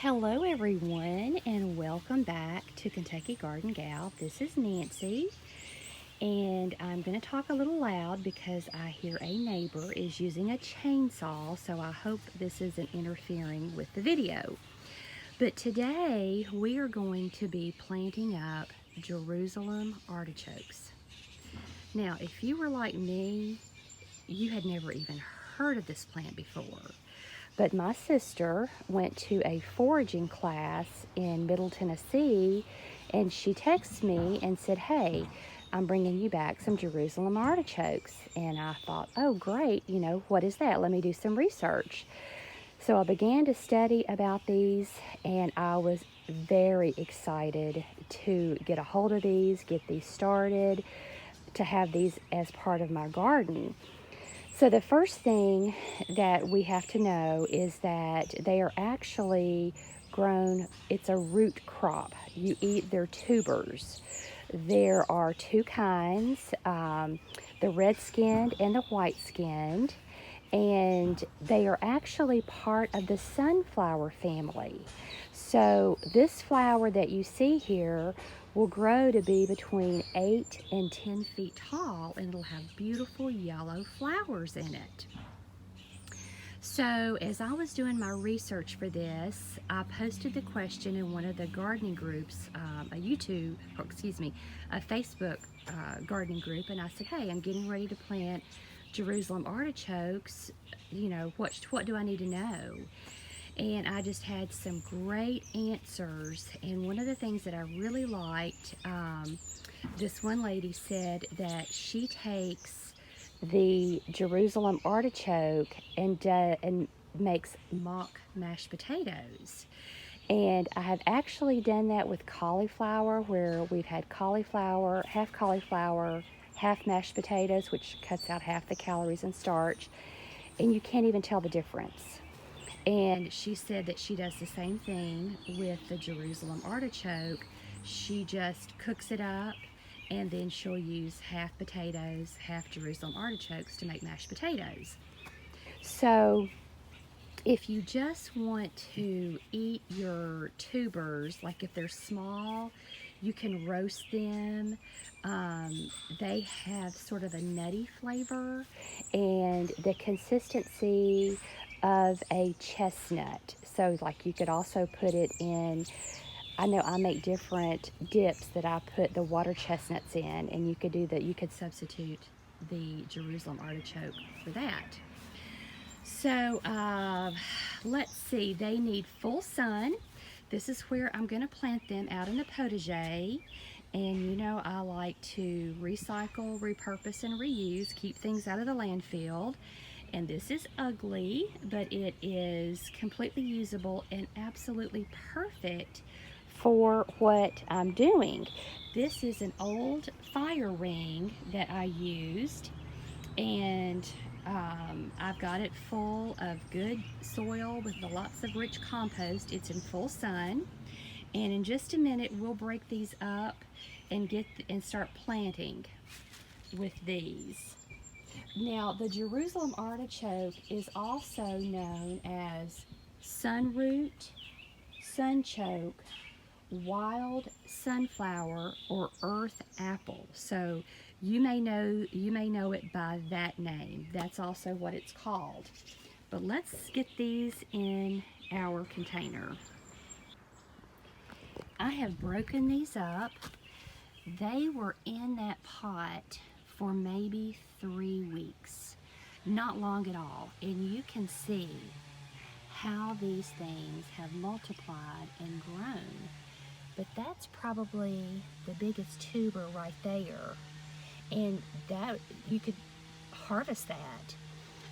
Hello, everyone, and welcome back to Kentucky Garden Gal. This is Nancy, and I'm going to talk a little loud because I hear a neighbor is using a chainsaw, so I hope this isn't interfering with the video. But today we are going to be planting up Jerusalem artichokes. Now, if you were like me, you had never even heard of this plant before. But my sister went to a foraging class in Middle Tennessee, and she texted me and said, "Hey, I'm bringing you back some Jerusalem artichokes." And I thought, oh, great, what is that? Let me do some research. So I began to study about these, and I was very excited to get a hold of these, get these started, to have these as part of my garden. So the first thing that we have to know is that they are actually grown, it's a root crop. You eat their tubers. There are two kinds, the red-skinned and the white-skinned, and they are actually part of the sunflower family. So this flower that you see here will grow to be between 8 and 10 feet tall, and it'll have beautiful yellow flowers in it. So as I was doing my research for this, I posted the question in one of the gardening groups, a Facebook gardening group, and I said, hey, I'm getting ready to plant Jerusalem artichokes. What do I need to know? And I just had some great answers. And one of the things that I really liked, this one lady said that she takes the Jerusalem artichoke and makes mock mashed potatoes. And I have actually done that with cauliflower, where we've had cauliflower, half mashed potatoes, which cuts out half the calories and starch, and you can't even tell the difference. And she said that she does the same thing with the Jerusalem artichoke. She just cooks it up, and then she'll use half potatoes, half Jerusalem artichokes to make mashed potatoes. So if you just want to eat your tubers, like if they're small, you can roast them. They have sort of a nutty flavor and the consistency of a chestnut. So like you could also put it in, I know I make different dips that I put the water chestnuts in, and you could substitute the Jerusalem artichoke for that. So let's see, they need full sun. This is where I'm going to plant them, out in the potager. And I like to recycle, repurpose, and reuse, keep things out of the landfill. And this is ugly, but it is completely usable and absolutely perfect for what I'm doing. This is an old fire ring that I used, and I've got it full of good soil with lots of rich compost. It's in full sun, and in just a minute we'll break these up and start planting with these. Now, the Jerusalem artichoke is also known as sunroot, sunchoke, wild sunflower, or earth apple. So you may know it by that name. That's also what it's called. But let's get these in our container. I have broken these up. They were in that pot for maybe 3 weeks. Not long at all. And you can see how these things have multiplied and grown. But that's probably the biggest tuber right there. And that you could harvest that.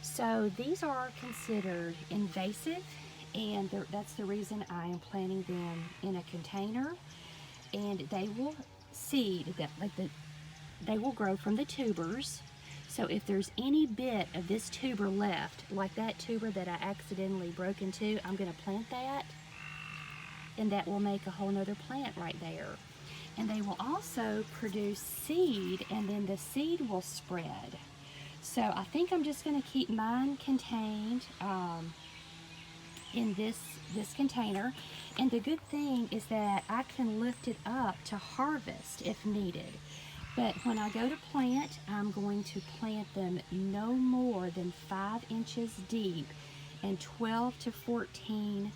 So these are considered invasive, and that's the reason I am planting them in a container. And they will seed, they will grow from the tubers. So if there's any bit of this tuber left, like that tuber that I accidentally broke into, I'm going to plant that, and that will make a whole nother plant right there. And they will also produce seed, and then the seed will spread. So I think I'm just going to keep mine contained in this container. And the good thing is that I can lift it up to harvest if needed. But when I go to plant, I'm going to plant them no more than 5 inches deep and 12 to 14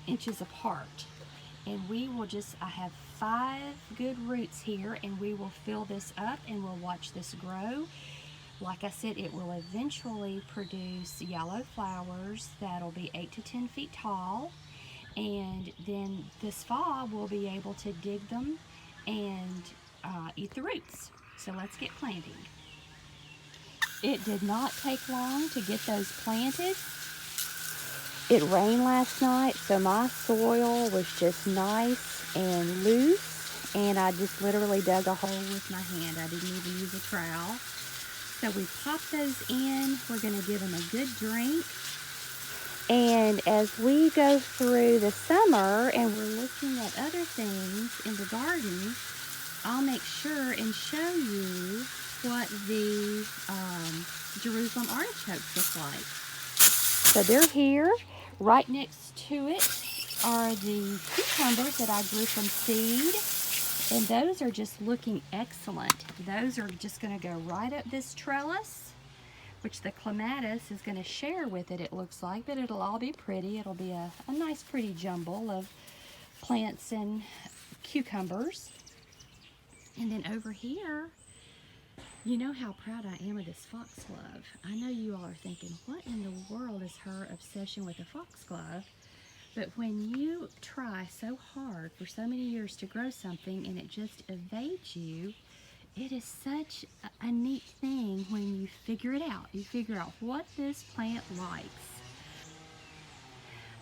inches apart. And we will I have 5 good roots here, and we will fill this up and we'll watch this grow. Like I said, it will eventually produce yellow flowers that'll be 8 to 10 feet tall. And then this fall, we'll be able to dig them and eat the roots. So let's get planting. It did not take long to get those planted. It rained last night, so my soil was just nice and loose, and I just literally dug a hole with my hand. I didn't even use a trowel. So we pop those in. We're going to give them a good drink. And as we go through the summer and we're looking at other things in the garden, I'll make sure and show you what the Jerusalem artichokes look like. So they're here. Right next to it are the cucumbers that I grew from seed. And those are just looking excellent. Those are just going to go right up this trellis, which the clematis is going to share with it looks like, but it'll all be pretty. It'll be a nice pretty jumble of plants and cucumbers. And then over here, you know how proud I am of this foxglove. I know you all are thinking, what in the world is her obsession with the foxglove? But when you try so hard for so many years to grow something and it just evades you, it is such a neat thing when you figure it out. You figure out what this plant likes.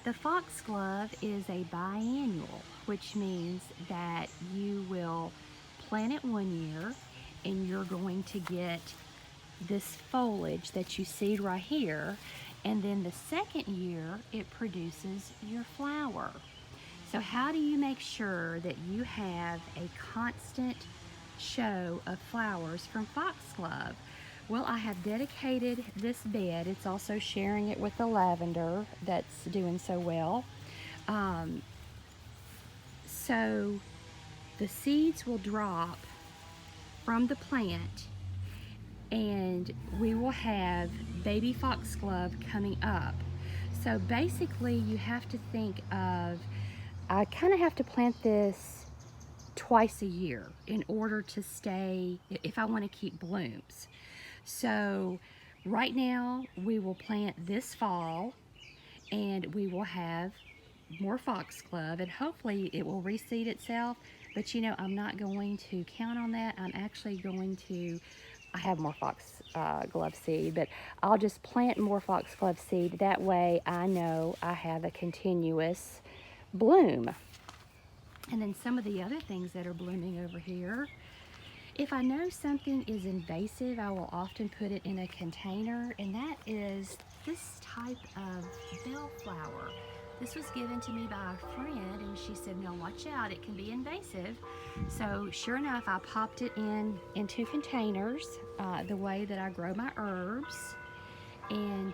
The foxglove is a biannual, which means that you will plant it one year and you're going to get this foliage that you see right here, and then the second year it produces your flower. So how do you make sure that you have a constant show of flowers from foxglove? Well, I have dedicated this bed. It's also sharing it with the lavender that's doing so well. So the seeds will drop from the plant, and we will have baby foxglove coming up. So basically you have to think of, I kind of have to plant this twice a year in order to stay, if I want to keep blooms. So right now we will plant this fall, and we will have more foxglove, and hopefully it will reseed itself. But you know, I'm not going to count on that. I'm actually going to, I have more foxglove seed, but I'll just plant more foxglove seed. That way I know I have a continuous bloom. And then some of the other things that are blooming over here, if I know something is invasive, I will often put it in a container, and that is this type of bellflower. This was given to me by a friend, and she said, no, watch out, it can be invasive. So sure enough, I popped it into containers the way that I grow my herbs, and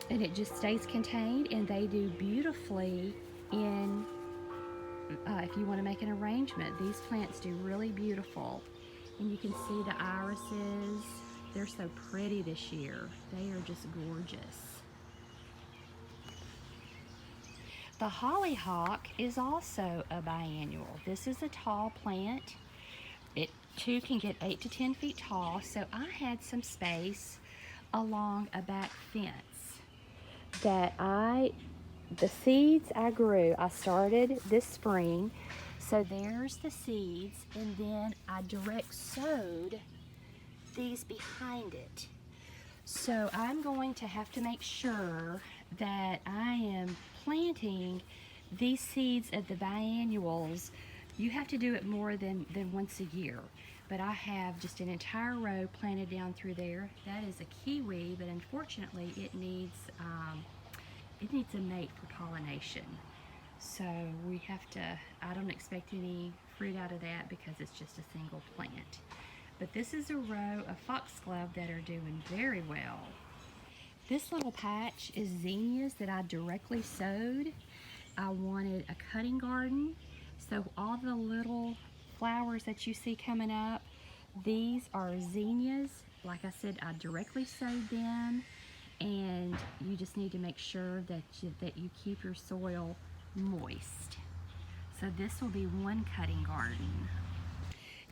it just stays contained, and they do beautifully in, if you want to make an arrangement. These plants do really beautiful. And you can see the irises. They're so pretty this year. They are just gorgeous. The hollyhock is also a biannual. This is a tall plant. It too can get 8 to 10 feet tall. So I had some space along a back fence that the seeds I grew, I started this spring. So there's the seeds, and then I direct sowed these behind it. So I'm going to have to make sure that I am planting these seeds of the biannuals. You have to do it more than once a year. But I have just an entire row planted down through there. That is a kiwi, but unfortunately it needs a mate for pollination. So we have to, I don't expect any fruit out of that because it's just a single plant. But this is a row of foxglove that are doing very well. This little patch is zinnias that I directly sowed. I wanted a cutting garden, so all the little flowers that you see coming up, these are zinnias. Like I said, I directly sowed them, and you just need to make sure that you keep your soil moist. So this will be one cutting garden.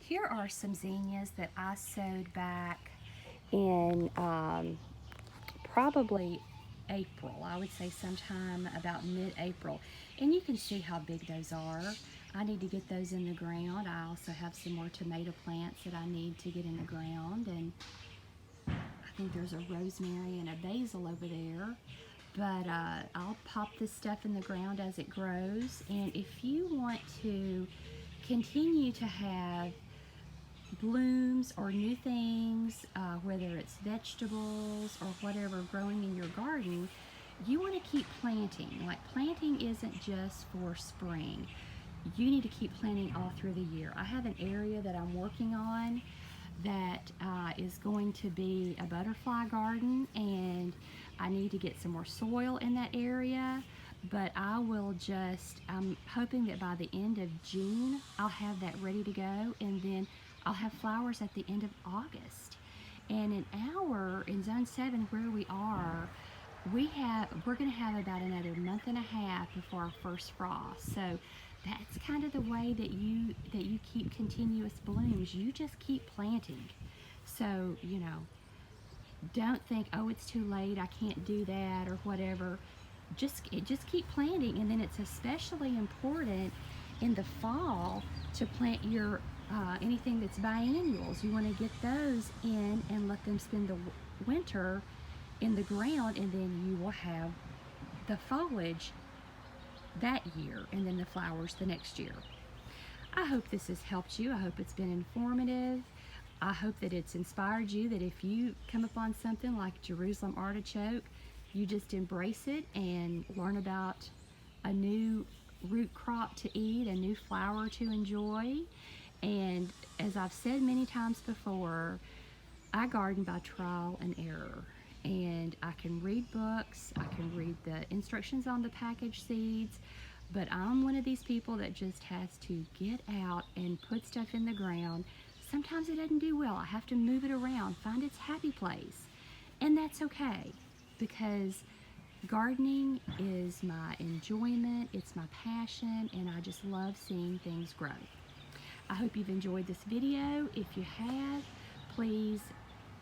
Here are some zinnias that I sowed back in probably April. I would say sometime about mid-April. And you can see how big those are. I need to get those in the ground. I also have some more tomato plants that I need to get in the ground. And I think there's a rosemary and a basil over there. But I'll pop this stuff in the ground as it grows. And if you want to continue to have blooms or new things, whether it's vegetables or whatever growing in your garden, you want to keep planting. Like, planting isn't just for spring. You need to keep planting all through the year. I have an area that I'm working on that is going to be a butterfly garden, and I need to get some more soil in that area. But I'm hoping that by the end of June, I'll have that ready to go, and then I'll have flowers at the end of August. And in Zone 7 where we are, we're going to have about another month and a half before our first frost. So that's kind of the way that you keep continuous blooms. You just keep planting. So, don't think, oh, it's too late, I can't do that or whatever. Just keep planting. And then it's especially important in the fall to plant your anything that's biennials. You want to get those in and let them spend the winter in the ground, and then you will have the foliage that year and then the flowers the next year. I hope this has helped you. I hope it's been informative. I hope that it's inspired you, that if you come upon something like Jerusalem artichoke, you just embrace it and learn about a new root crop to eat, a new flower to enjoy. And as I've said many times before, I garden by trial and error. And I can read books, I can read the instructions on the packaged seeds, but I'm one of these people that just has to get out and put stuff in the ground. Sometimes it doesn't do well. I have to move it around, find its happy place. And that's okay, because gardening is my enjoyment, it's my passion, and I just love seeing things grow. I hope you've enjoyed this video. If you have, please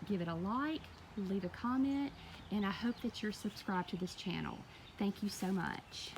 give it a like, leave a comment, and I hope that you're subscribed to this channel. Thank you so much.